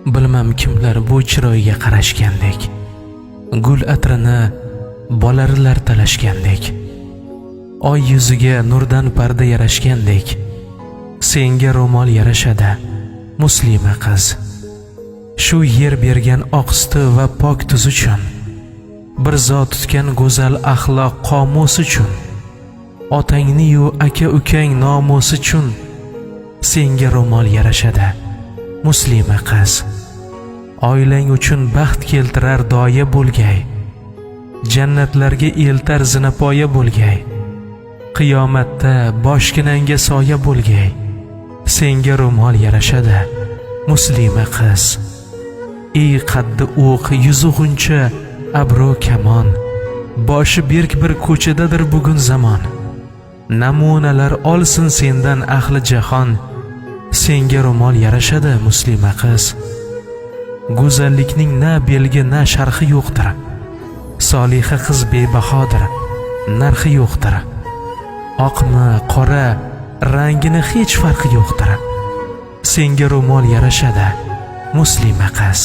Bilmam kimlar bu chiroyga qarashgandek, gul atrini bolarilar talashgandek, oy yuziga nurdan parda yarashgandek, senga ro'mol yarashadi, muslima qiz. Shu yer bergan oq suti va pok tuz uchun, bir zot tutgan go'zal axloq qomus uchun, otangni-yu aka-ukang nomusi uchun senga ro'mol yarashadi, muslima qiz. Oilang uchun baxt keltirar doya bo'lgay, jannatlarga eltar zinapoya bo'lgay, qiyomatda boshginangga soya bo'lgay, senga ro'mol yarashadi, muslima qiz. Ey qaddi o'q, yuzi g'uncha, abro kamon, boshi berk bir ko'chadadir bugun zamon. Namunalar olsin sendan ahli jahon, senga ro'mol yarashadi, muslima qiz. Go'zallikning na belgi na sharhi yo'qdir, soliha qiz bebahodir, narxi yo'qdir. Oqmi, qora, rangini hech farqi yo'qdir, senga ro'mol yarashadi, muslima qiz.